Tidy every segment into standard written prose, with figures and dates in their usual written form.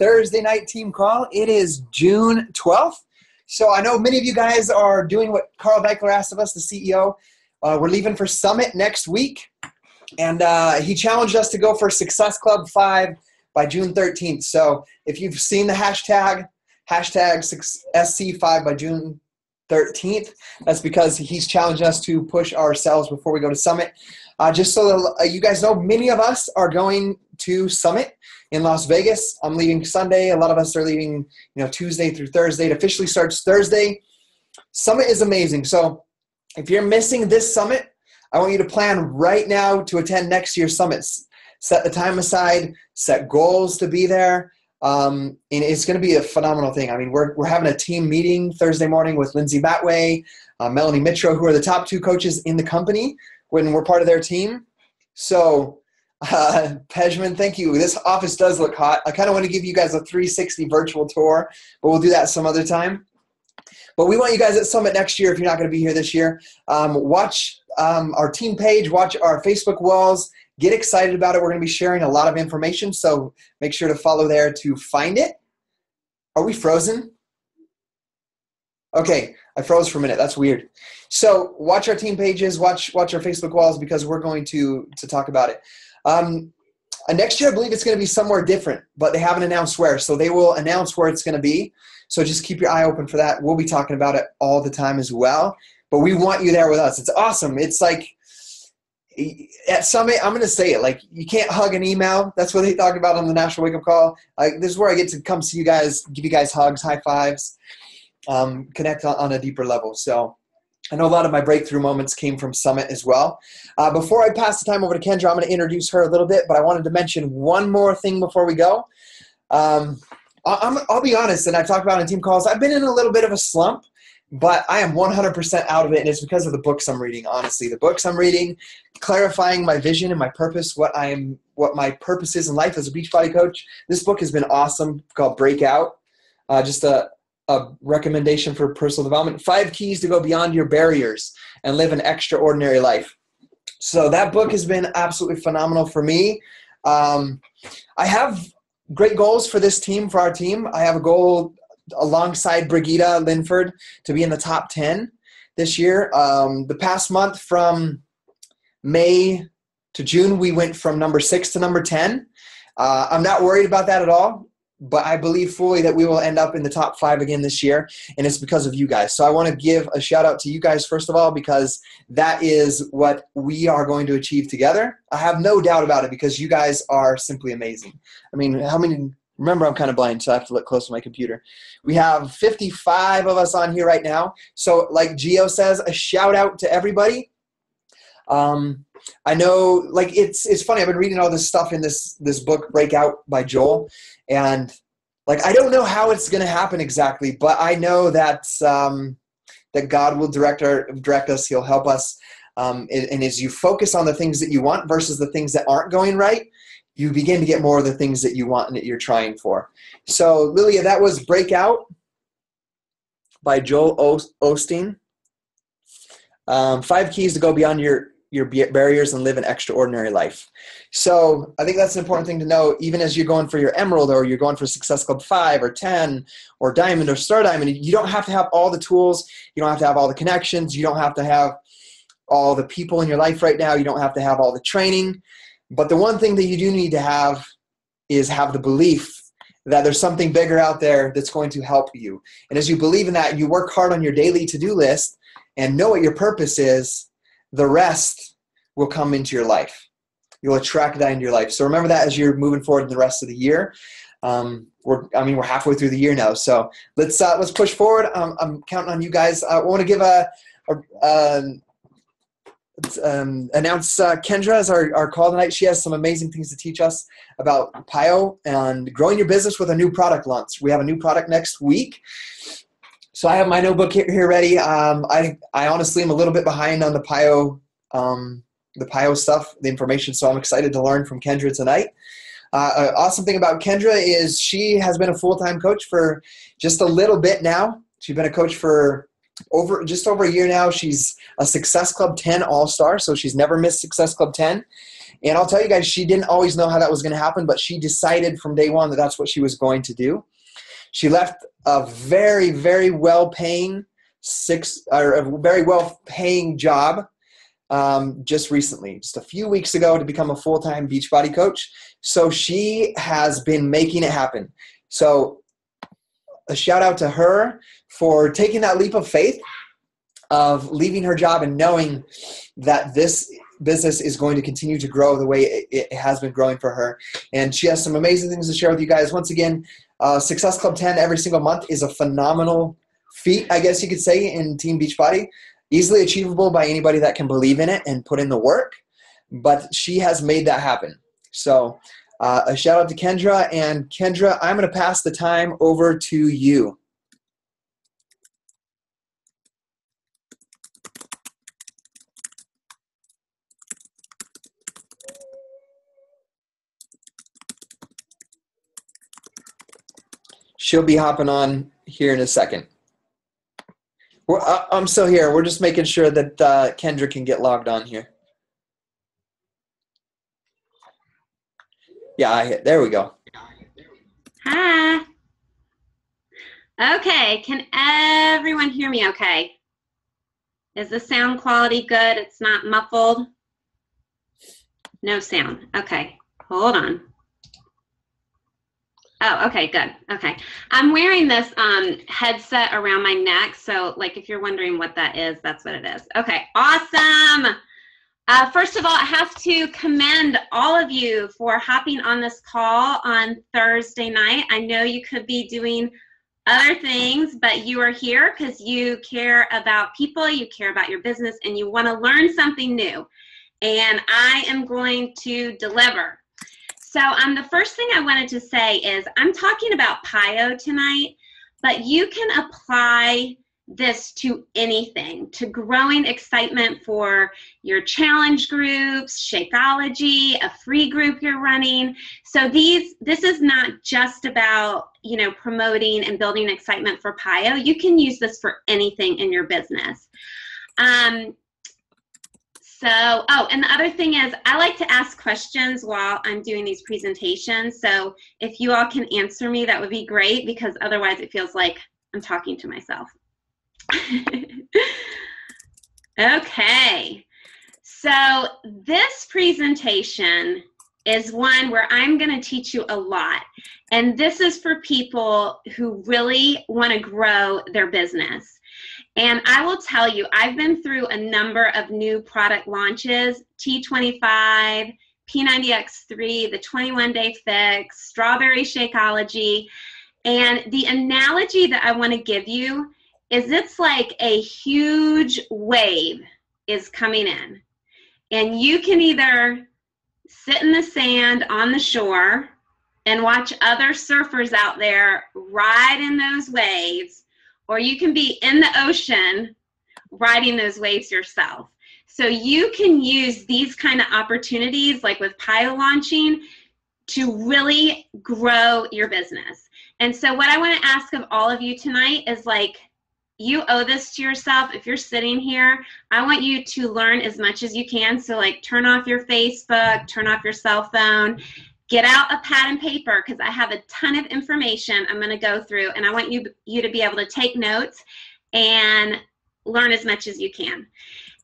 Thursday night team call. It is June 12th. So I know many of you guys are doing what Carl Deichler asked of us, the CEO. We're leaving for Summit next week. And he challenged us to go for Success Club 5 by June 13th. So if you've seen the hashtag SC5 by June 13th, that's because he's challenged us to push ourselves before we go to Summit. Just so that you guys know, many of us are going to Summit in Las Vegas. I'm leaving Sunday. A lot of us are leaving, Tuesday through Thursday. It officially starts Thursday. Summit is amazing. So if you're missing this Summit, I want you to plan right now to attend next year's Summits. Set the time aside, set goals to be there. And it's going to be a phenomenal thing. I mean, we're having a team meeting Thursday morning with Lindsay Matway, Melanie Mitro, who are the top 2 coaches in the company when we're part of their team. So, Pejman, thank you. This office does look hot. I kind of want to give you guys a 360 virtual tour, but we'll do that some other time. But we want you guys at Summit next year if you're not going to be here this year. Watch our team page, watch our Facebook walls. Get excited about it. We're going to be sharing a lot of information, so make sure to follow there to find it. Are we frozen? Okay, I froze for a minute. That's weird. So watch our team pages, watch our Facebook walls, because we're going to talk about it. Next year, I believe it's going to be somewhere different, but they haven't announced where. So they will announce where it's going to be. So just keep your eye open for that. We'll be talking about it all the time as well. But we want you there with us. It's awesome. It's like at Summit, I'm going to say it, like you can't hug an email. That's what they talk about on the National Wake Up Call. This is where I get to come see you guys, give you guys hugs, high fives, connect on a deeper level. So I know a lot of my breakthrough moments came from Summit as well. Before I pass the time over to Kendra, I'm going to introduce her a little bit, but I wanted to mention one more thing before we go. I'll be honest, and I've talked about it in team calls, I've been in a little bit of a slump, but I am 100% out of it, and it's because of the books I'm reading, honestly. The books I'm reading, clarifying my vision and my purpose, what my purpose is in life as a Beachbody coach. This book has been awesome, called Breakout. Just a recommendation for personal development. 5 keys to go beyond your barriers and live an extraordinary life. So that book has been absolutely phenomenal for me. I have great goals for this team, for our team. I have a goal alongside Brigitte Linford to be in the top 10 this year. The past month, from May to June, we went from number 6 to number 10. I'm not worried about that at all, but I believe fully that we will end up in the top 5 again this year, and it's because of you guys. So I want to give a shout out to you guys first of all, because that is what we are going to achieve together. I have no doubt about it, because you guys are simply amazing. I mean, remember, I'm kind of blind, so I have to look close to my computer. We have 55 of us on here right now. So like Gio says, a shout out to everybody. I know, like, it's funny. I've been reading all this stuff in this book, Breakout by Joel. And like, I don't know how it's going to happen exactly, but I know that, that God will direct us. He'll help us. And as you focus on the things that you want versus the things that aren't going right, you begin to get more of the things that you want and that you're trying for. So, Lilia, that was Breakout by Joel Osteen. 5 keys to go beyond your barriers and live an extraordinary life. So I think that's an important thing to know, even as you're going for your Emerald, or you're going for Success Club 5 or 10 or Diamond or Star Diamond. You don't have to have all the tools. You don't have to have all the connections. You don't have to have all the people in your life right now. You don't have to have all the training. But the one thing that you do need to have is have the belief that there's something bigger out there that's going to help you. And as you believe in that, you work hard on your daily to-do list and know what your purpose is, the rest will come into your life. You'll attract that into your life. So remember that as you're moving forward in the rest of the year. We're halfway through the year now. So let's push forward. I'm counting on you guys. I want to give announce Kendra as our call tonight. She has some amazing things to teach us about PIO and growing your business with a new product launch. We have a new product next week. So I have my notebook here ready. I honestly am a little bit behind on the PIO stuff, the information, so I'm excited to learn from Kendra tonight. Awesome thing about Kendra is she has been a full-time coach for just a little bit now. She's been a coach for just over a year now. She's a Success Club 10 All-Star, so she's never missed Success Club 10. And I'll tell you guys, she didn't always know how that was going to happen, but she decided from day one that that's what she was going to do. She left a very, very well-paying job just recently, just a few weeks ago, to become a full-time Beachbody coach. So she has been making it happen. So a shout out to her for taking that leap of faith of leaving her job and knowing that this business is going to continue to grow the way it has been growing for her. And she has some amazing things to share with you guys. Once again, Success Club 10 every single month is a phenomenal feat, I guess you could say, in Team Beachbody. Easily achievable by anybody that can believe in it and put in the work. But she has made that happen. So a shout out to Kendra. And Kendra, I'm going to pass the time over to you. She'll be hopping on here in a second. I'm still here. We're just making sure that Kendra can get logged on here. Yeah, there we go. Hi. Okay, can everyone hear me okay? Is the sound quality good? It's not muffled? No sound. Okay, hold on. Oh, okay, good. Okay. I'm wearing this headset around my neck, so like if you're wondering what that is, that's what it is. Okay, awesome. First of all, I have to commend all of you for hopping on this call on Thursday night. I know you could be doing other things, but you are here because you care about people, you care about your business, and you want to learn something new. And I am going to deliver. So the first thing I wanted to say is I'm talking about PIO tonight, but you can apply this to anything, to growing excitement for your challenge groups, Shakeology, a free group you're running. So this is not just about, you know, promoting and building excitement for PIO. You can use this for anything in your business. And the other thing is I like to ask questions while I'm doing these presentations. So if you all can answer me, that would be great, because otherwise it feels like I'm talking to myself. Okay, so this presentation is one where I'm going to teach you a lot. And this is for people who really want to grow their business. And I will tell you, I've been through a number of new product launches, T25, P90X3, the 21-day fix, strawberry Shakeology. And the analogy that I want to give you is it's like a huge wave is coming in. And you can either sit in the sand on the shore and watch other surfers out there ride in those waves, or you can be in the ocean riding those waves yourself. So you can use these kind of opportunities, like with PIO launching, to really grow your business. And so what I want to ask of all of you tonight is, like, you owe this to yourself. If you're sitting here, I want you to learn as much as you can. So like turn off your Facebook, turn off your cell phone, get out a pad and paper, because I have a ton of information I'm going to go through, and I want you to be able to take notes and learn as much as you can.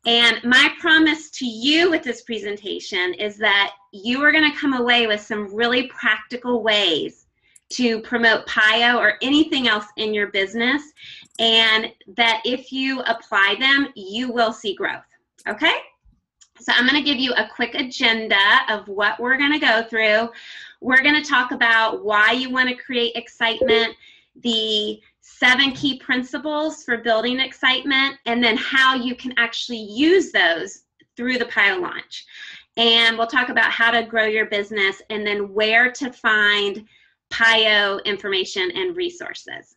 And my promise to you with this presentation is that you are going to come away with some really practical ways to promote PIO or anything else in your business, and that if you apply them, you will see growth. Okay? So I'm going to give you a quick agenda of what we're going to go through. We're going to talk about why you want to create excitement, the 7 key principles for building excitement, and then how you can actually use those through the PIO launch. And we'll talk about how to grow your business, and then where to find PIO information and resources.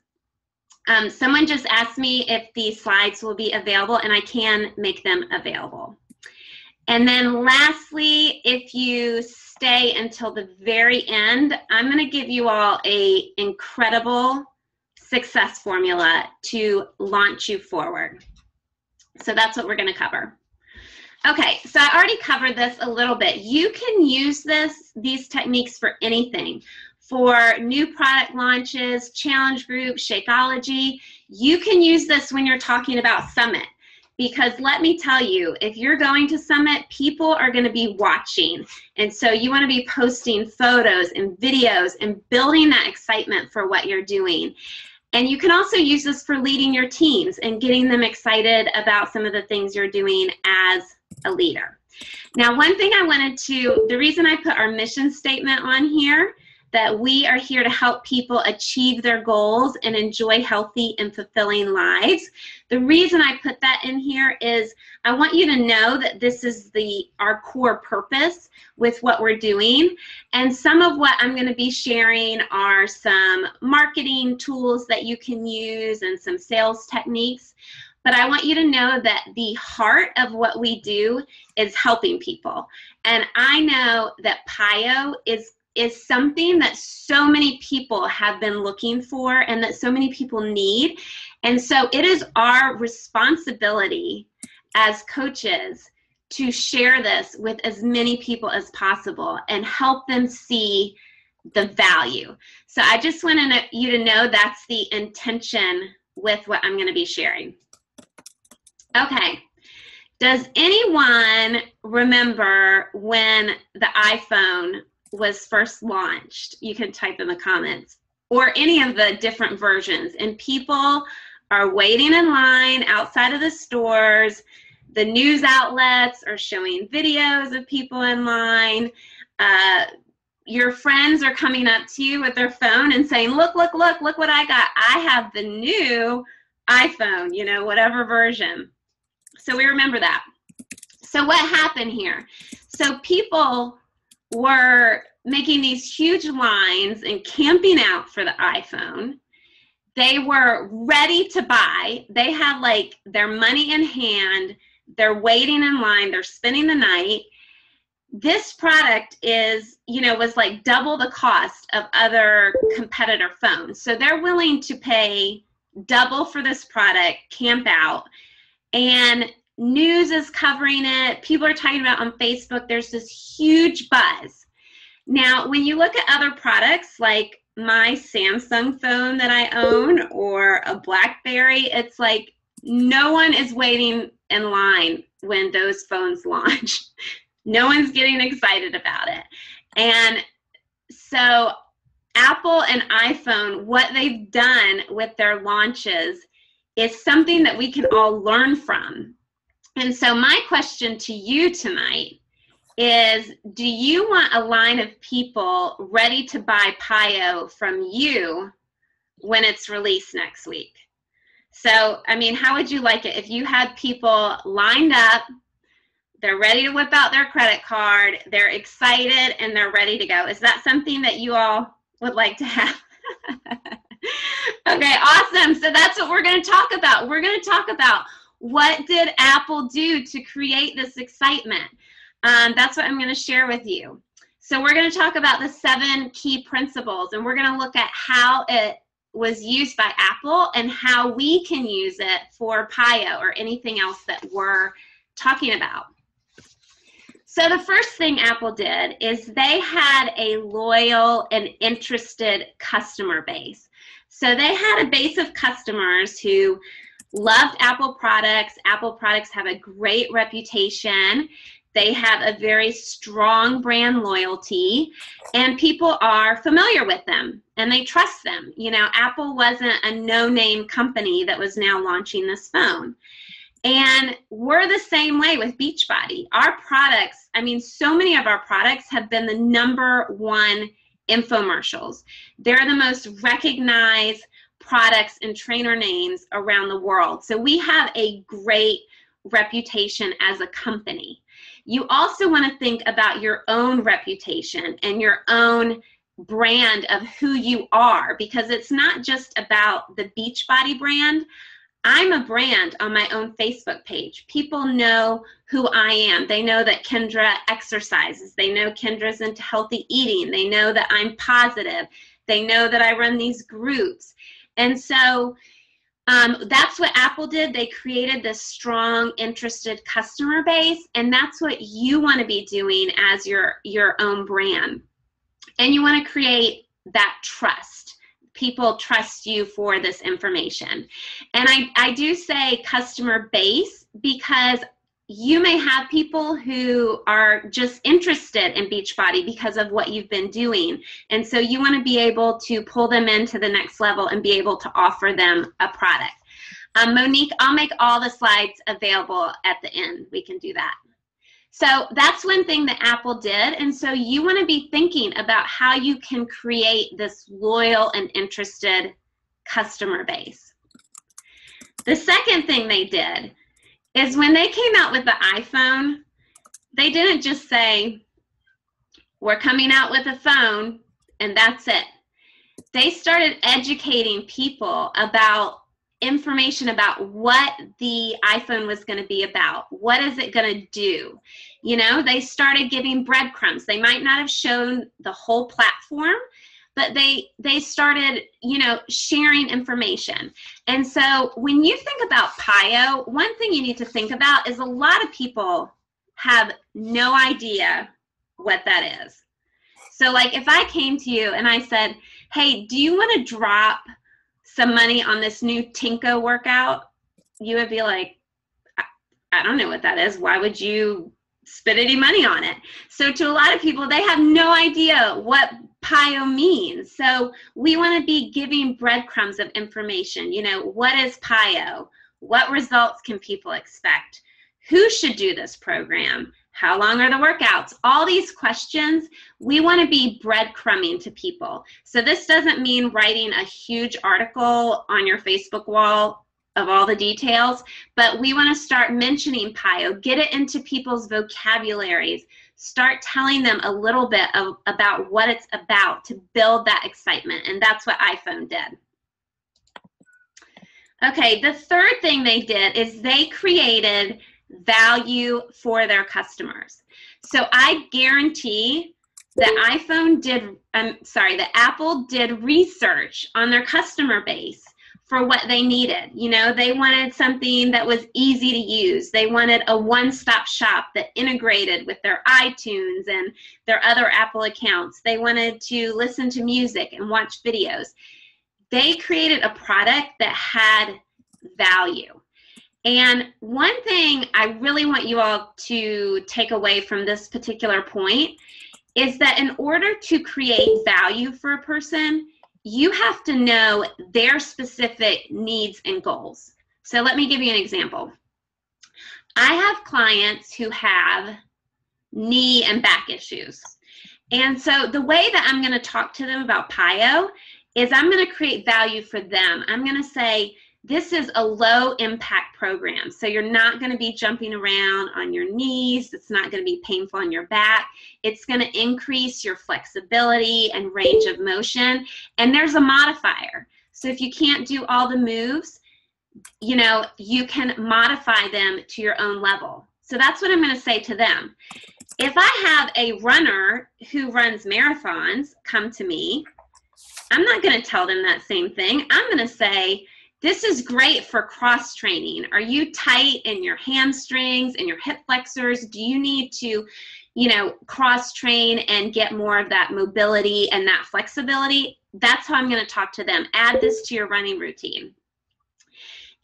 Someone just asked me if these slides will be available, and I can make them available. And then lastly, if you stay until the very end, I'm going to give you all an incredible success formula to launch you forward. So that's what we're going to cover. Okay, so I already covered this a little bit. You can use these techniques for anything. For new product launches, challenge groups, Shakeology. You can use this when you're talking about Summit. Because let me tell you, if you're going to Summit, people are going to be watching. And so you want to be posting photos and videos and building that excitement for what you're doing. And you can also use this for leading your teams and getting them excited about some of the things you're doing as a leader. Now, one thing I wanted to, the reason I put our mission statement on here, that we are here to help people achieve their goals and enjoy healthy and fulfilling lives. The reason I put that in here is I want you to know that this is our core purpose with what we're doing. And some of what I'm going to be sharing are some marketing tools that you can use and some sales techniques. But I want you to know that the heart of what we do is helping people. And I know that PIO is something that so many people have been looking for and that so many people need. And so it is our responsibility as coaches to share this with as many people as possible and help them see the value. So I just want you to know that's the intention with what I'm going to be sharing. Okay. Does anyone remember when the iPhone was first launched? You can type in the comments, or any of the different versions, and people are waiting in line outside of the stores. The news outlets are showing videos of people in line. Your friends are coming up to you with their phone and saying, look what I got. I have the new iPhone, you know, whatever version. So we remember that. So what happened here? So people were making these huge lines and camping out for the iPhone. They were ready to buy. They had like their money in hand. They're waiting in line. They're spending the night. This product was like double the cost of other competitor phones. So they're willing to pay double for this product, camp out, and news is covering it. People are talking about on Facebook. There's this huge buzz. Now, when you look at other products like my Samsung phone that I own or a BlackBerry, it's like no one is waiting in line when those phones launch. No one's getting excited about it. And so Apple and iPhone, what they've done with their launches is something that we can all learn from. And so my question to you tonight is, do you want a line of people ready to buy PIO from you when it's released next week? So, I mean, how would you like it if you had people lined up, they're ready to whip out their credit card, they're excited, and they're ready to go? Is that something that you all would like to have? Okay, awesome. So that's what we're going to talk about. We're going to talk about what did Apple do to create this excitement. That's what I'm going to share with you. So we're going to talk about the 7 key principles, and we're going to look at how it was used by Apple and how we can use it for PIO or anything else that we're talking about. So the first thing Apple did is they had a loyal and interested customer base. So they had a base of customers who loved Apple products. Apple products have a great reputation. They have a very strong brand loyalty, and people are familiar with them and they trust them. You know, Apple wasn't a no-name company that was now launching this phone. And we're the same way with Beachbody. Our products, I mean, so many of our products have been the #1 infomercials. They're the most recognized products and trainer names around the world. So we have a great reputation as a company. You also want to think about your own reputation and your own brand of who you are, because it's not just about the Beachbody brand. I'm a brand on my own Facebook page. People know who I am. They know that Kendra exercises. They know Kendra's into healthy eating. They know that I'm positive. They know that I run these groups. And so that's what Apple did. They created this strong, interested customer base, and that's what you want to be doing as your own brand. And you want to create that trust. People trust you for this information. And I do say customer base because you may have people who are just interested in Beachbody because of what you've been doing. And so you want to be able to pull them into the next level and be able to offer them a product. Monique, I'll make all the slides available at the end. We can do that. So that's one thing that Apple did. And so you want to be thinking about how you can create this loyal and interested customer base. The second thing they did is when they came out with the iPhone, they didn't just say, we're coming out with a phone and that's it. They started educating people about information about what the iPhone was going to be about. What is it going to do? You know, they started giving breadcrumbs. They might not have shown the whole platform, but they started, you know, sharing information. And so when you think about PIO, one thing you need to think about is a lot of people have no idea what that is. So like if I came to you and I said, hey, do you want to drop some money on this new Tinko workout? You would be like, I don't know what that is. Why would you spend any money on it? So to a lot of people, they have no idea what PIO means. So we want to be giving breadcrumbs of information. You know, what is PIO? What results can people expect? Who should do this program? How long are the workouts? All these questions, we want to be breadcrumbing to people. So this doesn't mean writing a huge article on your Facebook wall of all the details, but we want to start mentioning PIO, get it into people's vocabularies, start telling them a little bit about what it's about to build that excitement, and that's what iPhone did. Okay, the third thing they did is they created value for their customers. So I guarantee that Apple did research on their customer base for what they needed. You know, they wanted something that was easy to use. They wanted a one-stop shop that integrated with their iTunes and their other Apple accounts. They wanted to listen to music and watch videos. They created a product that had value. And one thing I really want you all to take away from this particular point is that in order to create value for a person, you have to know their specific needs and goals. So let me give you an example. I have clients who have knee and back issues. And so the way that I'm going to talk to them about PIO is I'm going to create value for them. I'm going to say, this is a low impact program. So you're not going to be jumping around on your knees. It's not going to be painful on your back. It's going to increase your flexibility and range of motion. And there's a modifier. So if you can't do all the moves, you know, you can modify them to your own level. So that's what I'm going to say to them. If I have a runner who runs marathons come to me, I'm not going to tell them that same thing. I'm going to say, this is great for cross training. Are you tight in your hamstrings and your hip flexors? Do you need to, you know, cross train and get more of that mobility and that flexibility? That's how I'm going to talk to them. Add this to your running routine.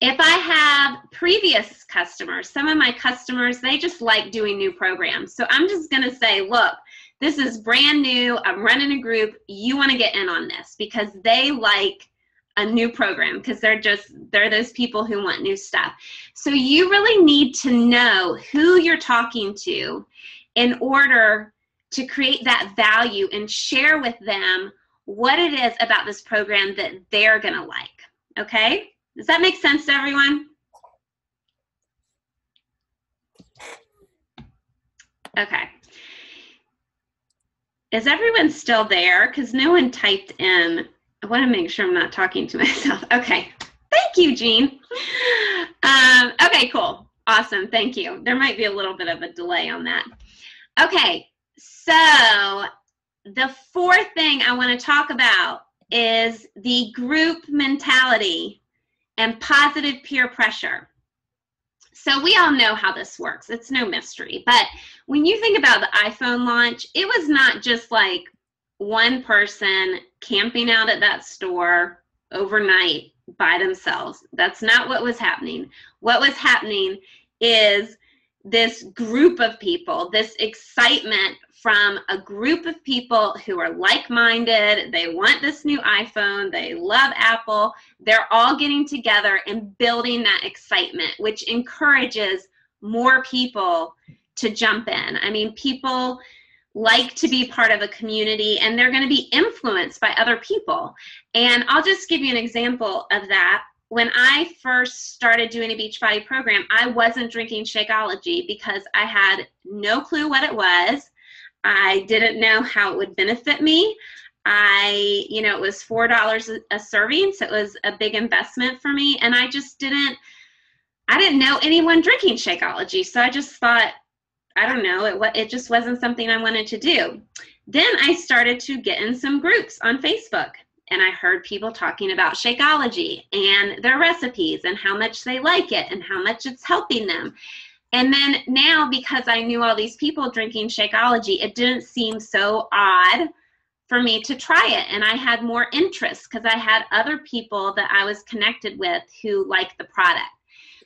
If I have previous customers, some of my customers, they just like doing new programs. So I'm just going to say, look, this is brand new. I'm running a group. You want to get in on this because they like a new program because they're those people who want new stuff. So you really need to know who you're talking to in order to create that value and share with them what it is about this program that they're gonna like, okay? Does that make sense to everyone? Okay. Is everyone still there? Because no one typed in. I want to make sure I'm not talking to myself. Okay. Thank you, Jean. Okay, cool. Awesome. Thank you. There might be a little bit of a delay on that. Okay. So the fourth thing I want to talk about is the group mentality and positive peer pressure. So we all know how this works. It's no mystery. But when you think about the iPhone launch, it was not just like one person camping out at that store overnight by themselves. That's not what was happening. What was happening is this group of people, this excitement from a group of people who are like-minded. They want this new iPhone. They love Apple. They're all getting together and building that excitement, which encourages more people to jump in. I mean, people like to be part of a community, and they're going to be influenced by other people. And I'll just give you an example of that. When I first started doing a Beachbody program, I wasn't drinking Shakeology because I had no clue what it was. I didn't know how it would benefit me. It was $4 a serving, so it was a big investment for me. And I didn't know anyone drinking Shakeology. So I just thought, I don't know, it just wasn't something I wanted to do. Then I started to get in some groups on Facebook, and I heard people talking about Shakeology and their recipes and how much they like it and how much it's helping them. And then now, because I knew all these people drinking Shakeology, it didn't seem so odd for me to try it. And I had more interest because I had other people that I was connected with who liked the product.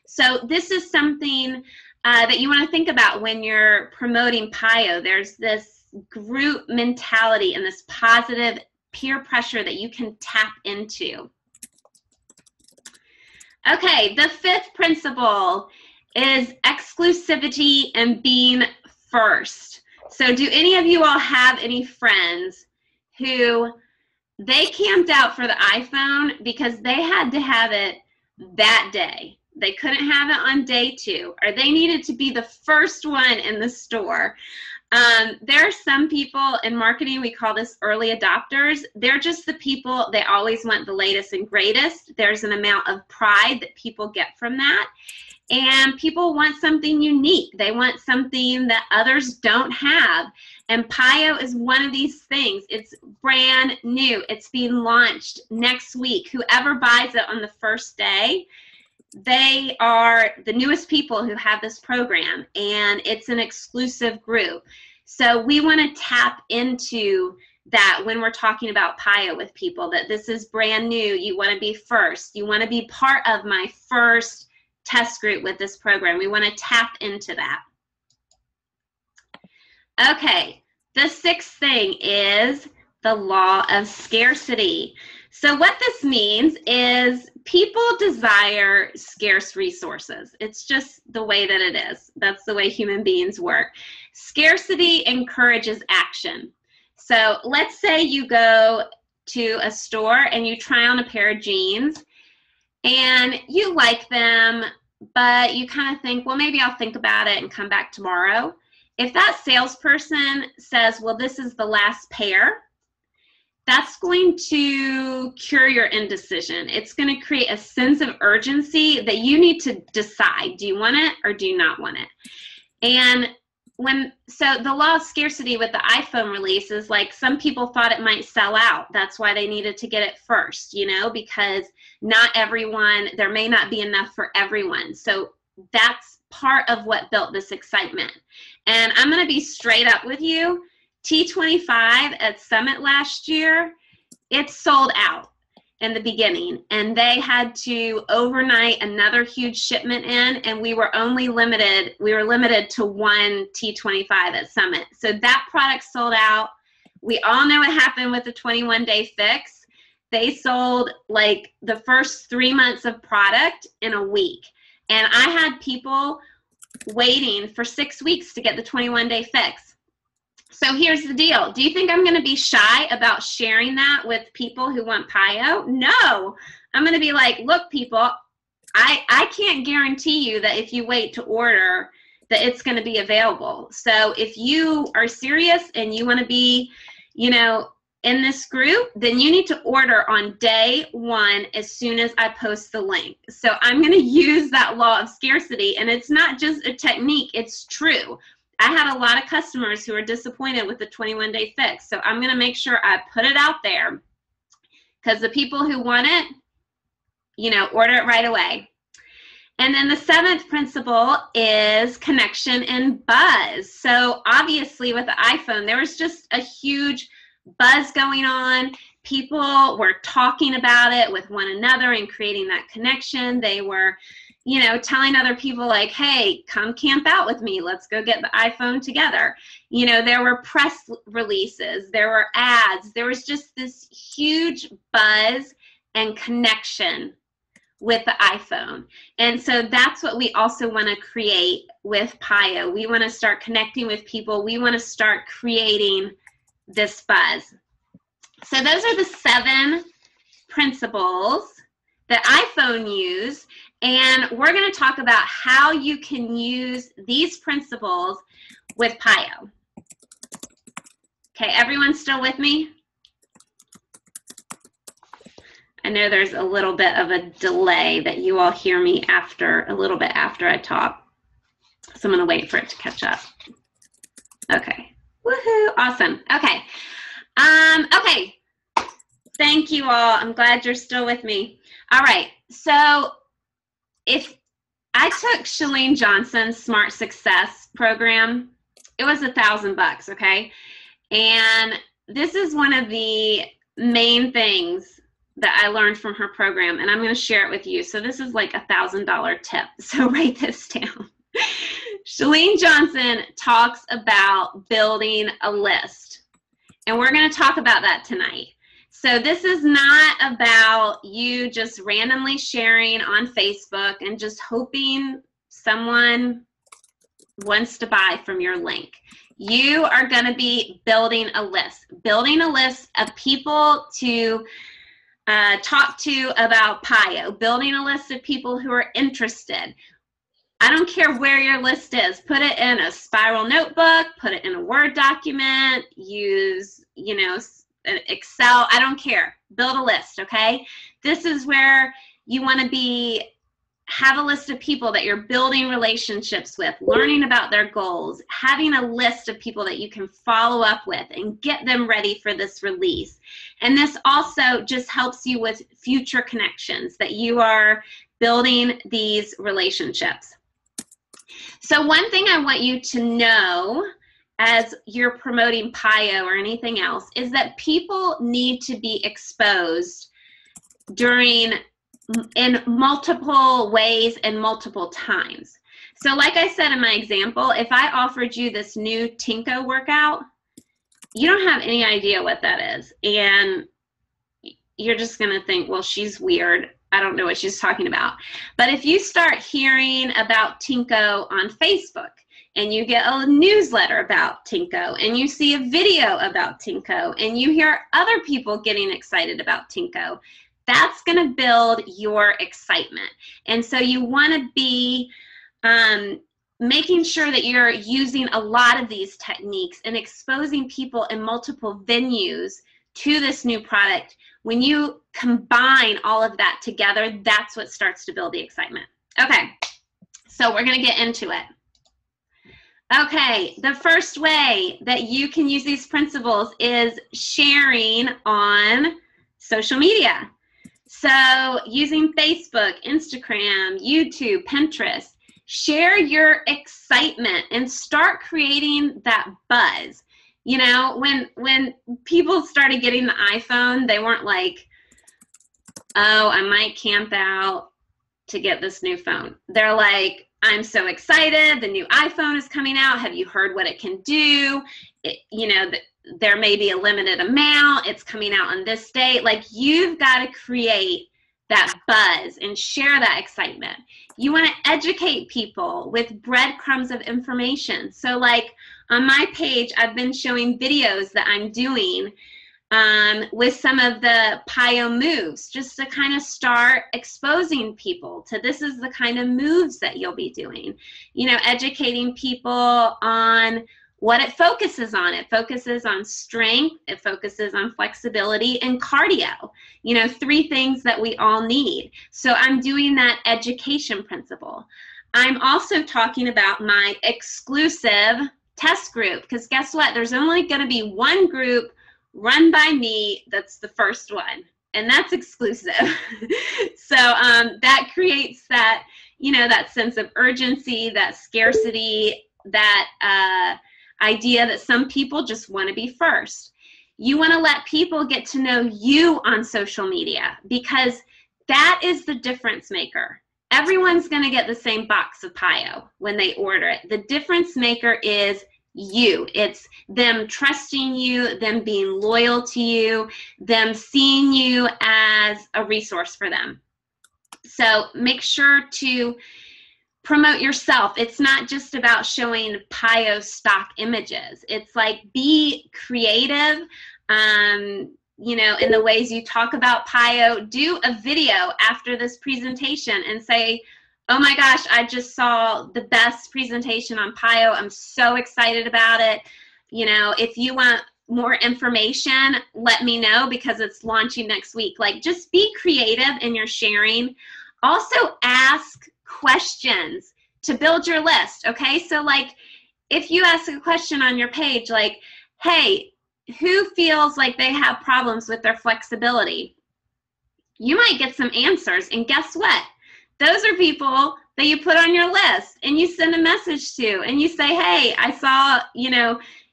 So this is something that you want to think about when you're promoting PIO. There's this group mentality and this positive peer pressure that you can tap into. Okay, the fifth principle is exclusivity and being first. So do any of you all have any friends who they camped out for the iPhone because they had to have it that day? They couldn't have it on day 2, or they needed to be the first one in the store. There are some people in marketing, we call this early adopters. They're just the people, they always want the latest and greatest. There's an amount of pride that people get from that. And people want something unique. They want something that others don't have. And PIO is one of these things. It's brand new. It's being launched next week. Whoever buys it on the first day, they are the newest people who have this program, and it's an exclusive group. So we want to tap into that when we're talking about PIO with people, that this is brand new. You want to be first. You want to be part of my first test group with this program. We want to tap into that. Okay, the sixth thing is the law of scarcity. So what this means is people desire scarce resources. It's just the way that it is. That's the way human beings work. Scarcity encourages action. So let's say you go to a store and you try on a pair of jeans and you like them, but you kind of think, well, maybe I'll think about it and come back tomorrow. If that salesperson says, well, this is the last pair, that's going to cure your indecision. It's going to create a sense of urgency that you need to decide, do you want it or do you not want it? And so the law of scarcity with the iPhone release is like, some people thought it might sell out. That's why they needed to get it first, because not everyone, there may not be enough for everyone. So that's part of what built this excitement. And I'm going to be straight up with you. T25 at Summit last year, it sold out in the beginning, and they had to overnight another huge shipment in, and we were limited to one T25 at Summit. So that product sold out. We all know what happened with the 21-day fix. They sold like the first 3 months of product in a week. And I had people waiting for 6 weeks to get the 21-day fix. So here's the deal. Do you think I'm going to be shy about sharing that with people who want PIO? No. I'm going to be like, look, people, I can't guarantee you that if you wait to order that it's going to be available. So if you are serious and you want to be, in this group, then you need to order on day 1 as soon as I post the link. So I'm going to use that law of scarcity, and it's not just a technique, it's true. I had a lot of customers who were disappointed with the 21-day fix. So I'm going to make sure I put it out there. because the people who want it, you know, order it right away. And then the 7th principle is connection and buzz. So obviously with the iPhone, there was just a huge buzz going on. People were talking about it with one another and creating that connection. They were, you know, telling other people like, hey, come camp out with me. Let's go get the iPhone together. You know, there were press releases. There were ads. There was just this huge buzz and connection with the iPhone. And so that's what we also want to create with PIO. We want to start connecting with people. We want to start creating this buzz. So those are the 7 principles that iPhone use. And we're going to talk about how you can use these principles with PIO. Okay, everyone still with me? I know there's a little bit of a delay that you all hear me after, a little bit after I talk. So I'm going to wait for it to catch up. Okay. Woohoo. Awesome. Okay. Okay. Thank you all. I'm glad you're still with me. All right. So if I took Chalene Johnson's Smart Success program, it was $1,000, okay? And this is one of the main things that I learned from her program, and I'm going to share it with you. So this is like $1,000 tip. So write this down. Chalene Johnson talks about building a list, and we're going to talk about that tonight. So this is not about you just randomly sharing on Facebook and just hoping someone wants to buy from your link. You are going to be building a list of people to talk to about PIO, building a list of people who are interested. I don't care where your list is. Put it in a spiral notebook, put it in a Word document, use, you know, Excel. I don't care. Build a list, okay? This is where you want to have a list of people that you're building relationships with, learning about their goals, having a list of people that you can follow up with and get them ready for this release. And this also just helps you with future connections, that you are building these relationships. So one thing I want you to know as you're promoting PIO or anything else is that people need to be exposed in multiple ways and multiple times. So like I said in my example, if I offered you this new Tinko workout, you don't have any idea what that is. And you're just going to think, well, she's weird. I don't know what she's talking about. But if you start hearing about Tinko on Facebook, and you get a newsletter about Tinko, and you see a video about Tinko, and you hear other people getting excited about Tinko, that's going to build your excitement. And so you want to be making sure that you're using a lot of these techniques and exposing people in multiple venues to this new product. When you combine all of that together, that's what starts to build the excitement. Okay, so we're going to get into it. Okay, the first way that you can use these principles is sharing on social media. So using Facebook, Instagram, YouTube, Pinterest, share your excitement and start creating that buzz. You know, when people started getting the iPhone, they weren't like, oh, I might camp out to get this new phone. They're like, I'm so excited. The new iPhone is coming out. Have you heard what it can do? You know, there may be a limited amount. It's coming out on this date. Like, you've got to create that buzz and share that excitement. You want to educate people with breadcrumbs of information. So like on my page, I've been showing videos that I'm doing with some of the PIO moves, just to kind of start exposing people to this is the kind of moves that you'll be doing. You know, educating people on what it focuses on. It focuses on strength, it focuses on flexibility and cardio. You know, 3 things that we all need. So I'm doing that education principle. I'm also talking about my exclusive test group, because guess what? There's only going to be one group run by me. That's the first one. and that's exclusive. So that creates that, that sense of urgency, that scarcity, that idea that some people just want to be first. You want to let people get to know you on social media, because that is the difference maker. Everyone's going to get the same box of Pio when they order it. The difference maker is you. It's them trusting you, them being loyal to you, them seeing you as a resource for them. So make sure to promote yourself. It's not just about showing Pio stock images. It's like, be creative, in the ways you talk about Pio. Do a video after this presentation and say, oh my gosh, I just saw the best presentation on Pio. I'm so excited about it. If you want more information, let me know, because it's launching next week. Like, just be creative in your sharing. Also ask questions to build your list, okay? So like, if you ask a question on your page, like, hey, who feels like they have problems with their flexibility? You might get some answers, and guess what? Those are people that you put on your list and you send a message to, and you say, hey, I saw,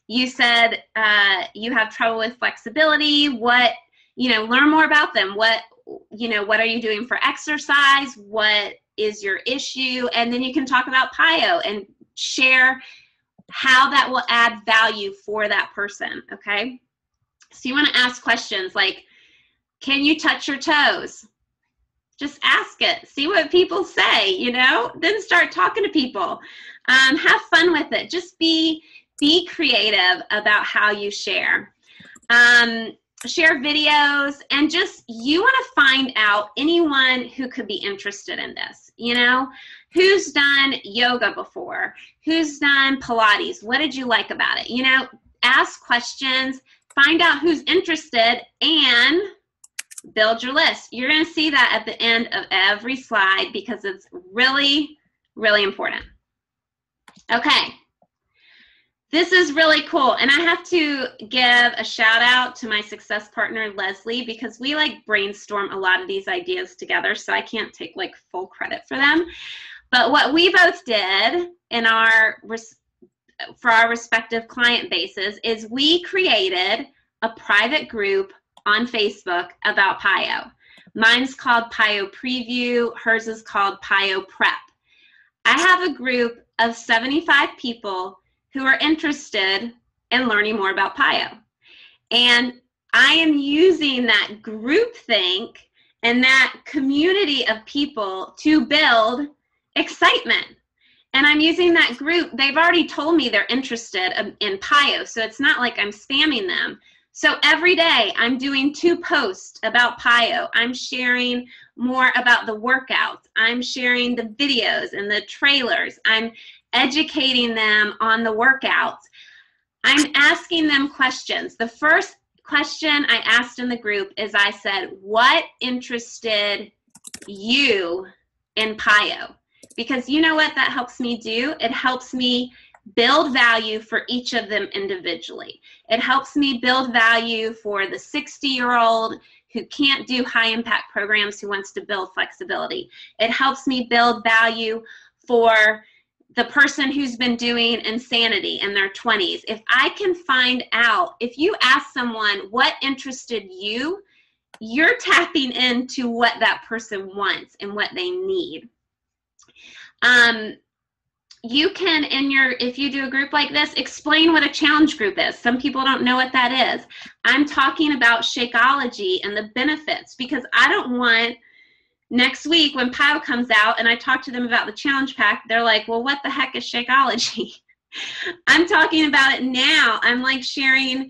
you said you have trouble with flexibility. What, learn more about them. What are you doing for exercise? What is your issue? And then you can talk about Pio and share how that will add value for that person, okay? So you want to ask questions like, can you touch your toes? Just ask it. See what people say, Then start talking to people. Have fun with it. Just be creative about how you share. Share videos, and just, you want to find out anyone who could be interested in this, who's done yoga before, who's done Pilates, what did you like about it? Ask questions, find out who's interested, and build your list. You're going to see that at the end of every slide, because it's really, really important. Okay. This is really cool, and I have to give a shout out to my success partner, Leslie, because we brainstorm a lot of these ideas together, so I can't take full credit for them. But what we both did for our respective client bases is we created a private group on Facebook about Pio. Mine's called Pio Preview, hers is called Pio Prep. I have a group of 75 people who are interested in learning more about Pio. And I am using that groupthink and that community of people to build excitement. And I'm using that group. They've already told me they're interested in Pio, so it's not like I'm spamming them. So every day I'm doing 2 posts about Pio. I'm sharing more about the workouts. I'm sharing the videos and the trailers. I'm educating them on the workouts. I'm asking them questions. The first question I asked in the group is, I said, what interested you in Pio? Because you know what that helps me do? It helps me build value for each of them individually. It helps me build value for the 60-year-old who can't do high impact programs, who wants to build flexibility. It helps me build value for the person who's been doing insanity in their 20s. If I can find out, if you ask someone what interested you, you're tapping into what that person wants and what they need. You can, if you do a group like this, explain what a challenge group is. Some people don't know what that is. I'm talking about Shakeology and the benefits, because I don't want next week when Pio comes out and I talk to them about the challenge pack, they're like, well, what the heck is Shakeology? I'm talking about it now. I'm sharing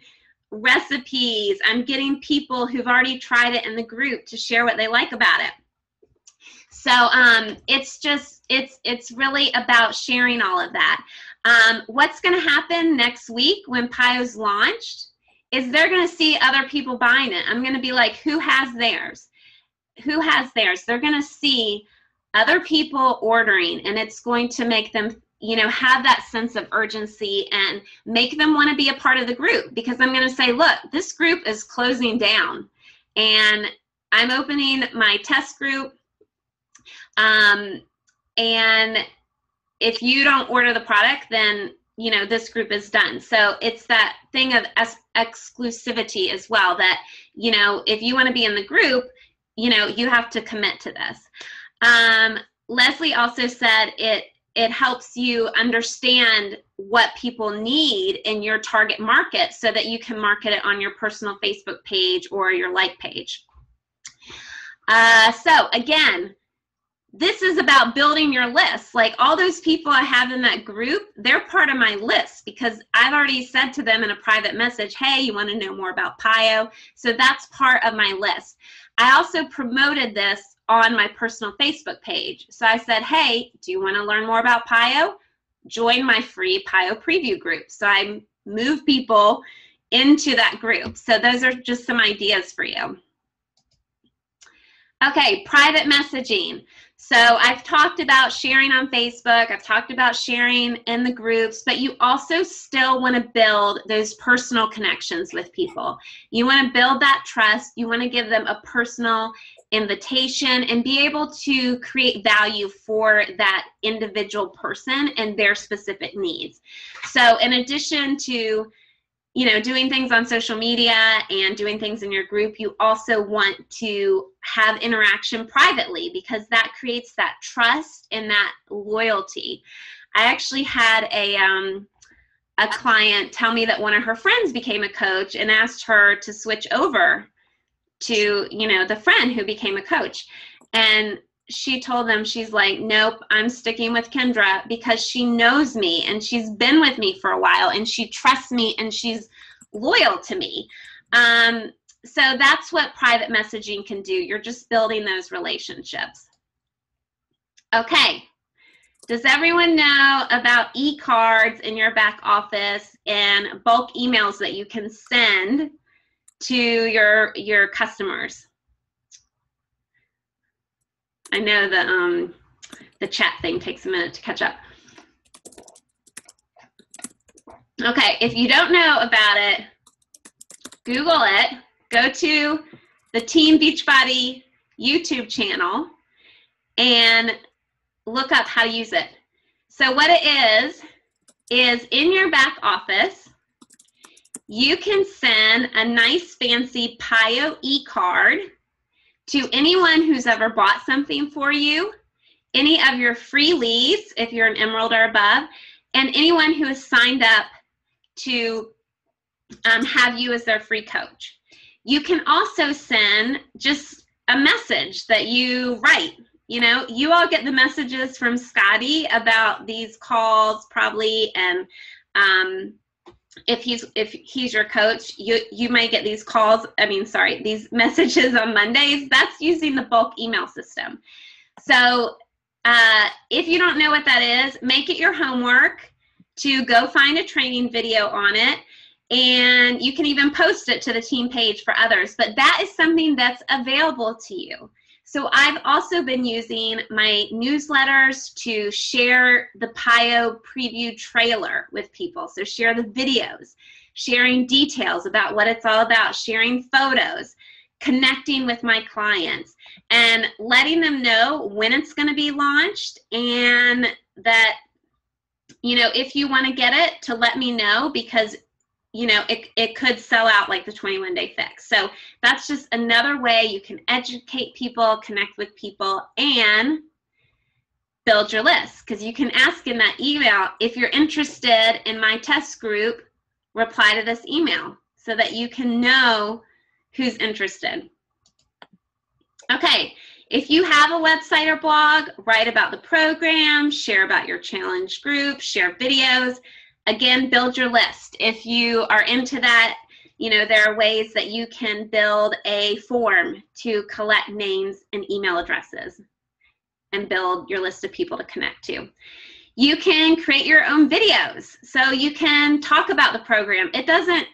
recipes. I'm getting people who've already tried it in the group to share what they like about it. So it's really about sharing all of that. What's going to happen next week when Pio's launched is they're going to see other people buying it. I'm going to be like, who has theirs? Who has theirs? They're going to see other people ordering, and it's going to make them, have that sense of urgency and make them want to be a part of the group, because I'm going to say, look, this group is closing down, and I'm opening my test group. And if you don't order the product, then, you know, this group is done. So it's that thing of exclusivity as well, that, you know, if you want to be in the group, you know, you have to commit to this. Leslie also said it helps you understand what people need in your target market so that you can market it on your personal Facebook page or your like page. So again, this is about building your list. Like all those people I have in that group, they're part of my list because I've already said to them in a private message, hey, you want to know more about PIO? So that's part of my list. I also promoted this on my personal Facebook page. So I said, hey, do you want to learn more about PIO? Join my free PIO preview group. So I move people into that group. So those are just some ideas for you. Okay, private messaging. So I've talked about sharing on Facebook. I've talked about sharing in the groups, but you also still want to build those personal connections with people. You want to build that trust. You want to give them a personal invitation and be able to create value for that individual person and their specific needs. So in addition to, you know, doing things on social media and doing things in your group, you also want to have interaction privately because that creates that trust and that loyalty. I actually had a client tell me that one of her friends became a coach and asked her to switch over to, you know, the friend who became a coach. And she told them, she's like, nope, I'm sticking with Kendra because she knows me and she's been with me for a while and she trusts me and she's loyal to me. So that's what private messaging can do. You're just building those relationships. Okay. Does everyone know about Ecards in your back office and bulk emails that you can send to your customers? I know the chat thing takes a minute to catch up. Okay, if you don't know about it, Google it. Go to the Team Beachbody YouTube channel and look up how to use it. So what it is in your back office, you can send a nice fancy PIO e-card to anyone who's ever bought something for you, any of your free leads, if you're an Emerald or above, and anyone who has signed up to have you as their free coach. You can also send just a message that you write. You know, you all get the messages from Scotty about these calls probably, and if he's your coach, you might get these calls, these messages on Mondays. That's using the bulk email system. So if you don't know what that is, make it your homework to go find a training video on it, and you can even post it to the team page for others. But that is something that's available to you. So I've also been using my newsletters to share the PIO preview trailer with people. So share the videos, sharing details about what it's all about, sharing photos, connecting with my clients, and letting them know when it's going to be launched, and that, you know, if you want to get it, to let me know, because you know, it could sell out like the 21-day fix. So that's just another way you can educate people, connect with people, and build your list. Because you can ask in that email, if you're interested in my test group, reply to this email so that you can know who's interested. Okay, if you have a website or blog, write about the program, share about your challenge group, share videos. Again, build your list. If you are into that, you know, there are ways that you can build a form to collect names and email addresses and build your list of people to connect to. You can create your own videos. So you can talk about the program.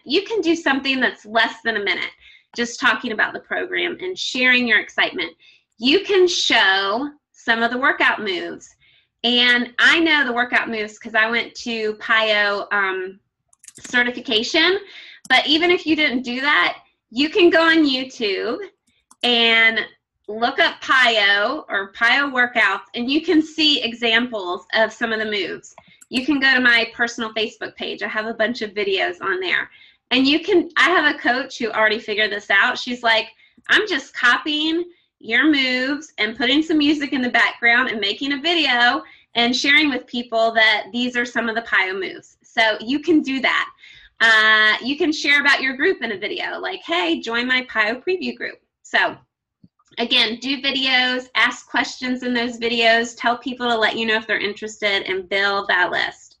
You can do something that's less than a minute, just talking about the program and sharing your excitement. You can show some of the workout moves. And I know the workout moves because I went to PIO certification. But even if you didn't do that, you can go on YouTube and look up PIO or PIO workouts, and you can see examples of some of the moves. You can go to my personal Facebook page. I have a bunch of videos on there. And I have a coach who already figured this out. She's like, I'm just copying your moves and putting some music in the background and making a video and sharing with people that these are some of the PIO moves. So you can do that. You can share about your group in a video, like, hey, join my PIO preview group. So again, do videos, ask questions in those videos, tell people to let you know if they're interested, and build that list.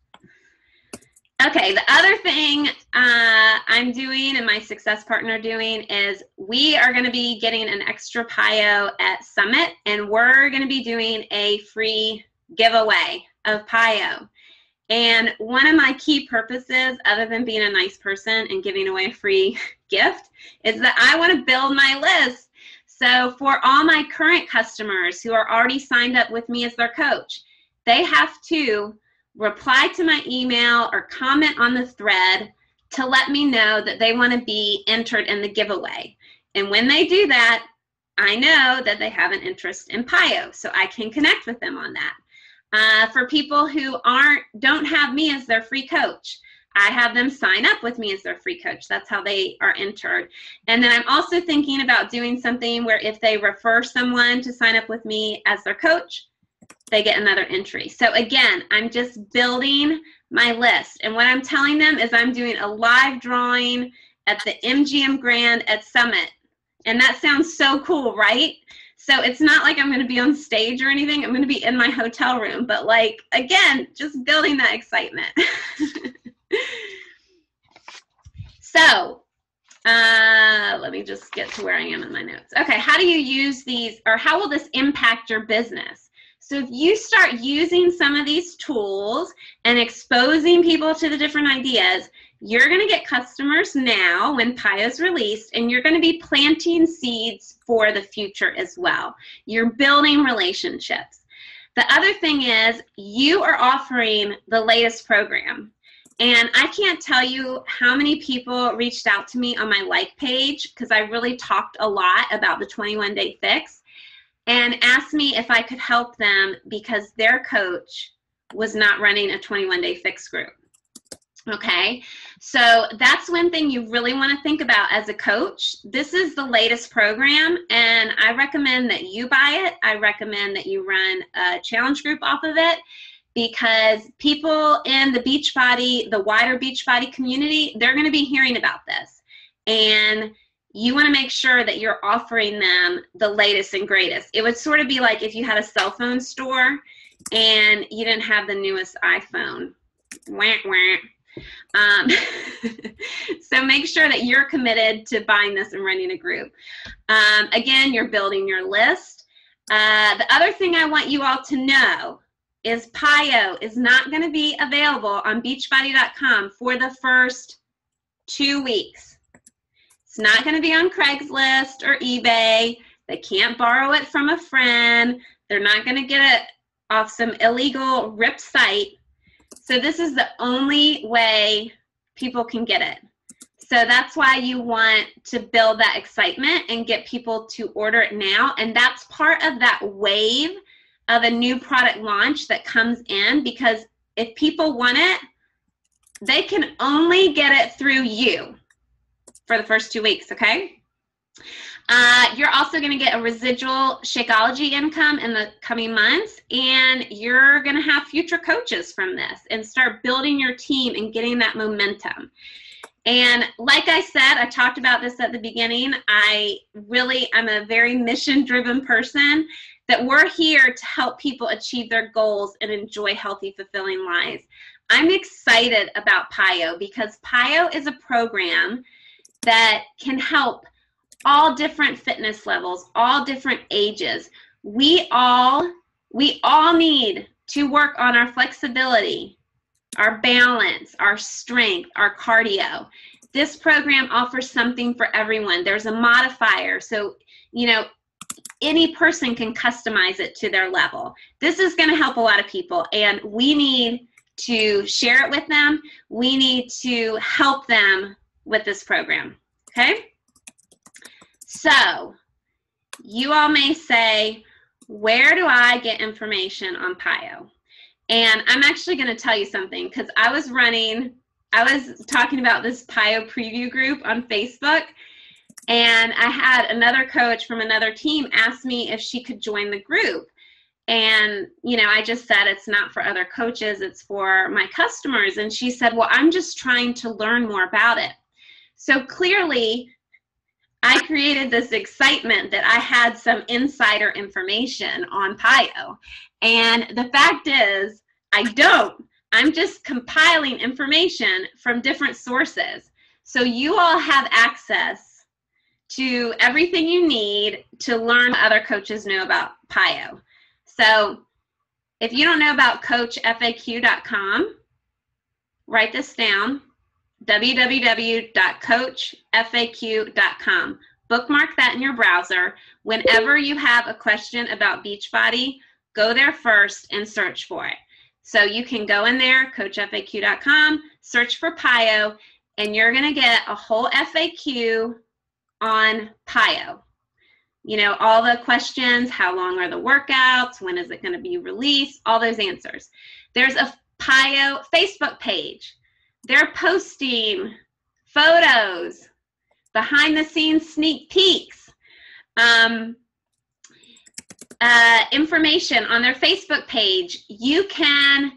Okay, the other thing I'm doing and my success partner doing is we are going to be getting an extra PIO at Summit, and we're going to be doing a free giveaway of PIO. And one of my key purposes, other than being a nice person and giving away a free gift, is that I want to build my list. So for all my current customers who are already signed up with me as their coach, they have to reply to my email or comment on the thread to let me know that they want to be entered in the giveaway. And when they do that, I know that they have an interest in PIO, so I can connect with them on that. For people who don't have me as their free coach, I have them sign up with me as their free coach. That's how they are entered. And then I'm also thinking about doing something where if they refer someone to sign up with me as their coach, they get another entry. So again, I'm just building my list. And what I'm telling them is I'm doing a live drawing at the MGM Grand at Summit. And that sounds so cool, right? So it's not like I'm going to be on stage or anything. I'm going to be in my hotel room. But like, again, just building that excitement. So let me just get to where I am in my notes. Okay, how do you use these, or how will this impact your business? So if you start using some of these tools and exposing people to the different ideas, you're going to get customers now when PIO's released, and you're going to be planting seeds for the future as well. You're building relationships. The other thing is you are offering the latest program. And I can't tell you how many people reached out to me on my like page, because I really talked a lot about the 21-day fix, and asked me if I could help them because their coach was not running a 21-day fix group. Okay, so that's one thing you really want to think about as a coach. This is the latest program, and I recommend that you buy it. I recommend that you run a challenge group off of it, because people in the Beachbody, the wider Beachbody community, they're going to be hearing about this. And you want to make sure that you're offering them the latest and greatest. It would sort of be like if you had a cell phone store and you didn't have the newest iPhone. Wah, wah. So make sure that you're committed to buying this and running a group. Again, you're building your list. The other thing I want you all to know is PIO is not going to be available on Beachbody.com for the first 2 weeks. It's not going to be on Craigslist or eBay. They can't borrow it from a friend. They're not going to get it off some illegal rip site. So this is the only way people can get it. So that's why you want to build that excitement and get people to order it now. And that's part of that wave of a new product launch that comes in, because if people want it, they can only get it through you for the first 2 weeks, okay? You're also going to get a residual Shakeology income in the coming months, and you're going to have future coaches from this and start building your team and getting that momentum. And like I said, I talked about this at the beginning, I'm a very mission-driven person, that we're here to help people achieve their goals and enjoy healthy, fulfilling lives. I'm excited about PIO because PIO is a program that can help all different fitness levels, all different ages. We all need to work on our flexibility, our balance, our strength, our cardio. This program offers something for everyone. There's a modifier, so any person can customize it to their level. This is going to help a lot of people, and we need to share it with them. We need to help them with this program, okay? So you all may say, where do I get information on PIO? And I'm actually going to tell you something, because I was talking about this PIO preview group on Facebook, and I had another coach from another team ask me if she could join the group. And, you know, I just said it's not for other coaches, it's for my customers. And she said, well, I'm just trying to learn more about it. So clearly, I created this excitement that I had some insider information on PIO. And the fact is, I don't. I'm just compiling information from different sources. So you all have access to everything you need to learn what other coaches know about PIO. So if you don't know about coachfaq.com, write this down, www.coachfaq.com. Bookmark that in your browser. Whenever you have a question about Beachbody, go there first and search for it. So you can go in there, coachfaq.com, search for PIO, and you're going to get a whole FAQ on PIO. You know, all the questions, how long are the workouts, when is it going to be released, all those answers. There's a PIO Facebook page. They're posting photos, behind the scenes sneak peeks, information on their Facebook page. You can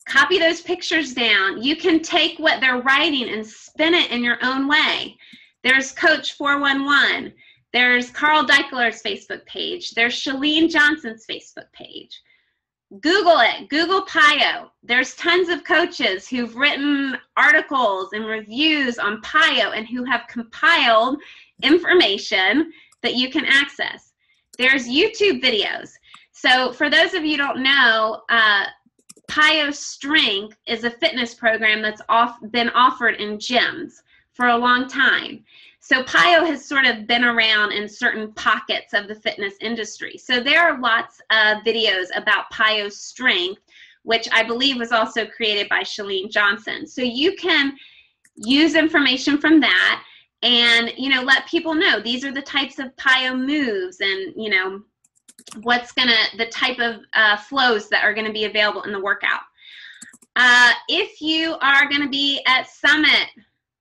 copy those pictures down. You can take what they're writing and spin it in your own way. There's Coach 411. There's Carl Deichler's Facebook page. There's Chalene Johnson's Facebook page. Google it. Google PIO. There's tons of coaches who've written articles and reviews on PIO and who have compiled information that you can access. There's YouTube videos. So for those of you who don't know, PIO Strength is a fitness program that's been offered in gyms for a long time. So PIO has sort of been around in certain pockets of the fitness industry. So there are lots of videos about PIO Strength, which I believe was also created by Chalene Johnson. So you can use information from that and, you know, let people know these are the types of PIO moves and, you know, the type of flows that are going to be available in the workout. If you are going to be at Summit,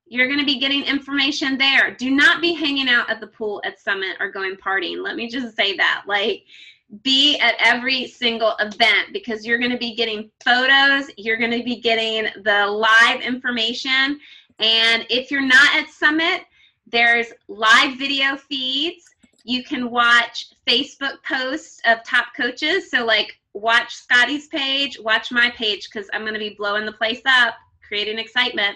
you're going to be getting information there. Do not be hanging out at the pool at Summit or going partying. Let me just say that. Like, be at every single event because you're going to be getting photos. You're going to be getting the live information. And if you're not at Summit, there's live video feeds. You can watch Facebook posts of top coaches. So, like, watch Scotty's page, watch my page because I'm going to be blowing the place up, creating excitement.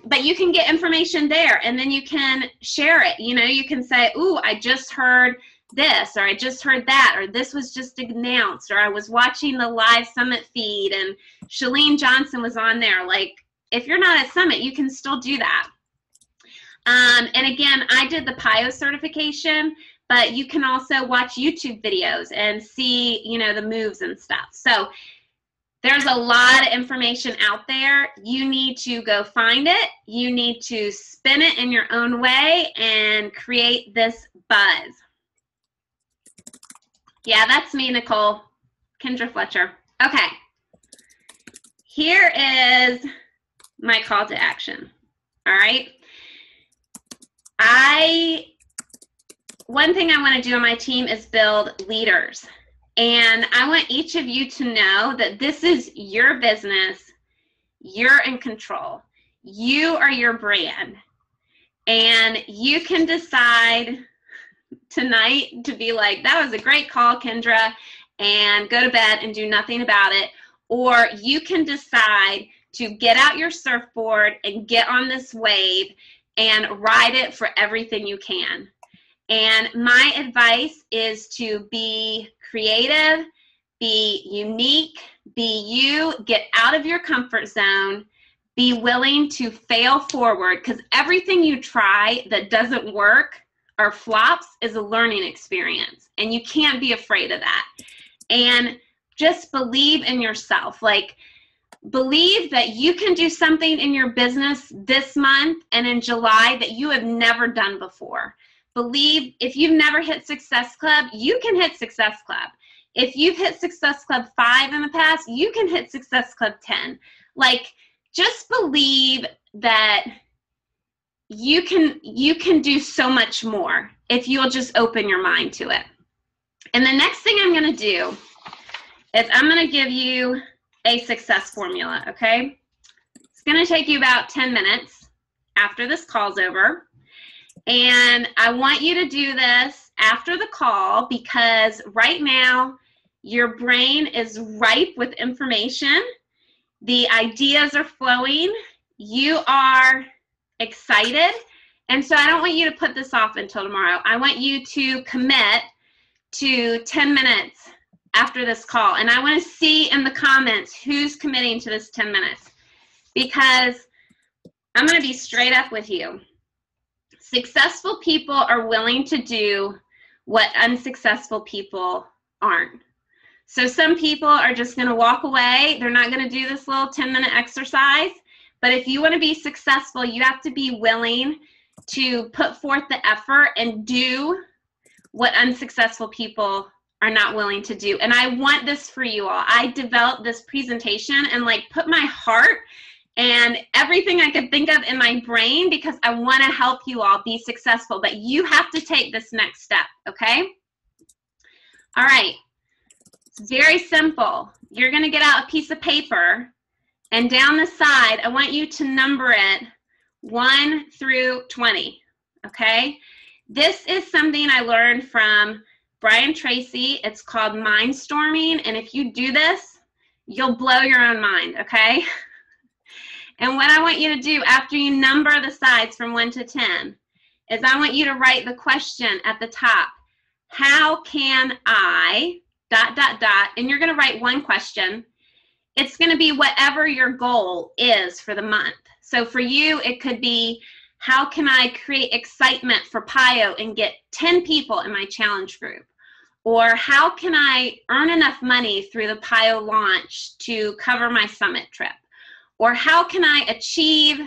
But you can get information there and then you can share it. You know, you can say, ooh, I just heard this, or I just heard that, or this was just announced, or I was watching the live Summit feed and Chalene Johnson was on there. Like, if you're not at Summit, you can still do that. And again, I did the PIO certification, but you can also watch YouTube videos and see, you know, the moves and stuff. So there's a lot of information out there. You need to go find it. You need to spin it in your own way and create this buzz. Yeah, that's me, Nicole. Kendra Fletcher. Okay. Here is my call to action. All right. One thing I want to do on my team is build leaders. And I want each of you to know that this is your business. You're in control. You are your brand. And you can decide tonight to be like, that was a great call, Kendra, and go to bed and do nothing about it. Or you can decide to get out your surfboard and get on this wave and ride it for everything you can. And my advice is to be creative, be unique, be you, get out of your comfort zone, be willing to fail forward, because everything you try that doesn't work or flops is a learning experience, and you can't be afraid of that. And just believe in yourself. Like, believe that you can do something in your business this month and in July that you have never done before. believe if you've never hit Success Club, you can hit Success Club. If you've hit Success Club 5 in the past, you can hit Success Club 10. Like, just believe that you can do so much more if you'll just open your mind to it. And the next thing I'm going to do is I'm going to give you a success formula, okay? It's going to take you about 10 minutes after this call's over. And I want you to do this after the call because right now your brain is ripe with information. The ideas are flowing. You are excited. And so I don't want you to put this off until tomorrow. I want you to commit to 10 minutes after this call. And I want to see in the comments who's committing to this 10 minutes because I'm going to be straight up with you. Successful people are willing to do what unsuccessful people aren't. So some people are just going to walk away. They're not going to do this little 10-minute exercise. But if you want to be successful, you have to be willing to put forth the effort and do what unsuccessful people are not willing to do. And I want this for you all. I developed this presentation and like put my heart and everything I could think of in my brain because I want to help you all be successful. But you have to take this next step, okay? All right. It's very simple. You're going to get out a piece of paper, and down the side, I want you to number it 1 through 20, okay? This is something I learned from Brian Tracy. It's called Mindstorming, and if you do this, you'll blow your own mind, okay? And what I want you to do after you number the sides from 1 to 10 is I want you to write the question at the top. How can I, ... and you're going to write one question. It's going to be whatever your goal is for the month. So for you, it could be, how can I create excitement for PIO and get 10 people in my challenge group? Or how can I earn enough money through the PIO launch to cover my summit trip? Or how can I achieve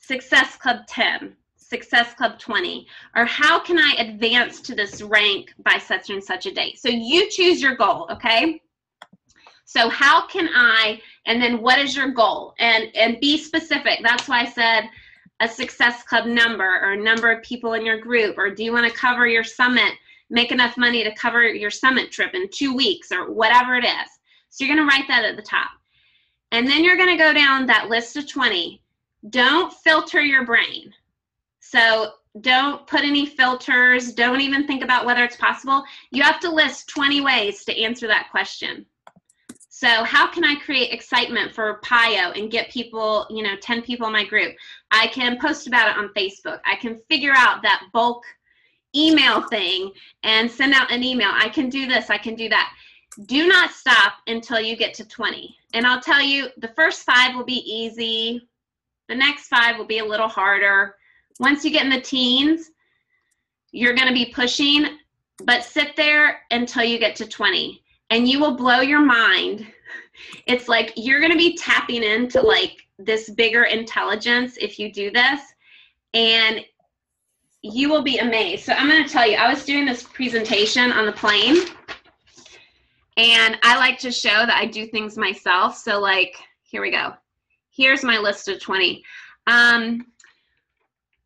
Success Club 10, Success Club 20? Or how can I advance to this rank by such and such a date? So you choose your goal, okay? So how can I, and then what is your goal? And be specific. That's why I said a Success Club number or a number of people in your group, or do you want to cover your summit, make enough money to cover your summit trip in 2 weeks or whatever it is. So you're going to write that at the top. And then you're going to go down that list of 20. Don't filter your brain. So don't put any filters. Don't even think about whether it's possible. You have to list 20 ways to answer that question. So how can I create excitement for PIO and get people, 10 people in my group? I can post about it on Facebook. I can figure out that bulk email thing and send out an email. I can do this. I can do that. Do not stop until you get to 20. And I'll tell you, the first 5 will be easy. The next 5 will be a little harder. Once you get in the teens, you're going to be pushing, but sit there until you get to 20. And you will blow your mind. It's like you're going to be tapping into like this bigger intelligence if you do this. And you will be amazed. So I'm going to tell you, I was doing this presentation on the plane. And I like to show that I do things myself. So like, here we go. Here's my list of 20.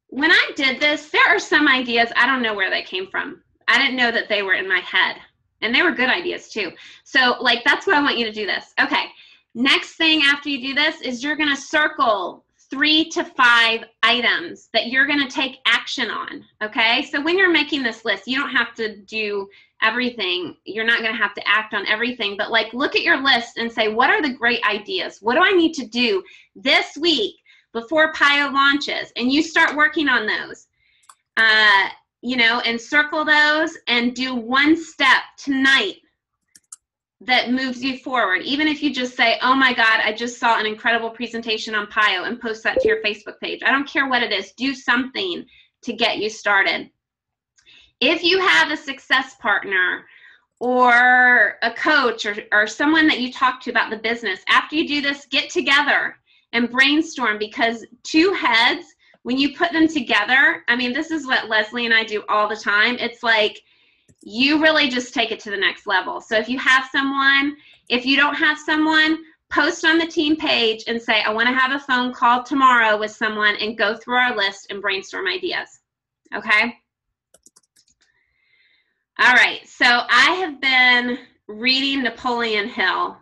When I did this, there are some ideas, I don't know where they came from. I didn't know that they were in my head. And they were good ideas too. So like, that's why I want you to do this. Okay, next thing after you do this is you're gonna circle 3 to 5 items that you're gonna take action on, okay? So when you're making this list, you don't have to do everything. You're not gonna have to act on everything, but like look at your list and say, what are the great ideas? What do I need to do this week before PIO launches? And you start working on those. And circle those and do one step tonight that moves you forward. Even if you just say, oh my God, I just saw an incredible presentation on PIO, and post that to your Facebook page. I don't care what it is. Do something to get you started. If you have a success partner or a coach or someone that you talk to about the business, after you do this, get together and brainstorm, because 2 heads when you put them together, I mean, this is what Leslie and I do all the time. It's like you really just take it to the next level. So if you have someone, if you don't have someone, post on the team page and say, I want to have a phone call tomorrow with someone and go through our list and brainstorm ideas. Okay? All right. So I have been reading Napoleon Hill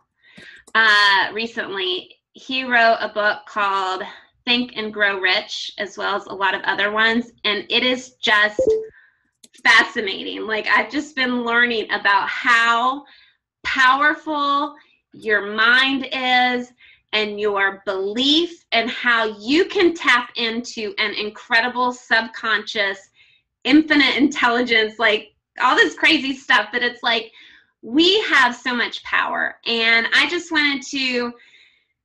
recently. He wrote a book called Think and Grow Rich, as well as a lot of other ones. And it is just fascinating. Like, I've just been learning about how powerful your mind is and your belief, and how you can tap into an incredible subconscious, infinite intelligence, like all this crazy stuff. But it's like, we have so much power. And I just wanted to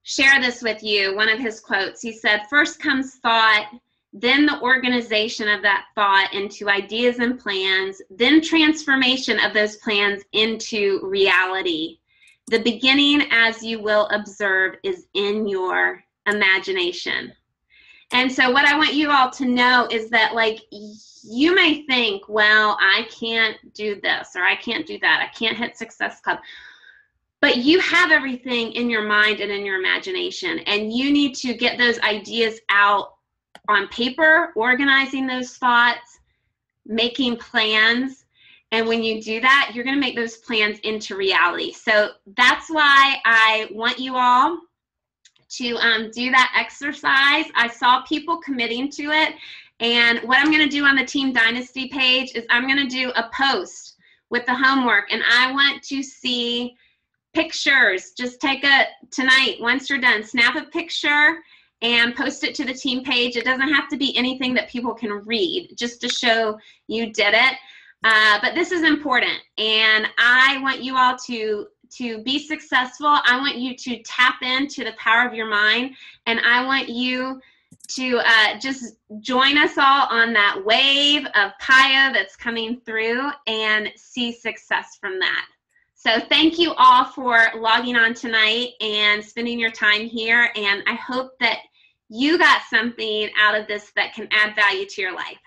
share this with you. One of his quotes, he said, first comes thought, then the organization of that thought into ideas and plans, then transformation of those plans into reality. The beginning, as you will observe, is in your imagination. And so what I want you all to know is that, like, you may think, well, I can't do this, or I can't do that, I can't hit Success Club. But you have everything in your mind and in your imagination, and you need to get those ideas out on paper, organizing those thoughts, making plans. And when you do that, you're going to make those plans into reality. So that's why I want you all to do that exercise. I saw people committing to it. And what I'm going to do on the Team Dynasty page is I'm going to do a post with the homework. And I want to see pictures. Just take tonight, once you're done, snap a picture and post it to the team page. It doesn't have to be anything that people can read, just to show you did it. But this is important, and I want you all to be successful. I want you to tap into the power of your mind, and I want you to just join us all on that wave of Paya that's coming through and see success from that. So thank you all for logging on tonight and spending your time here, and I hope that you got something out of this that can add value to your life.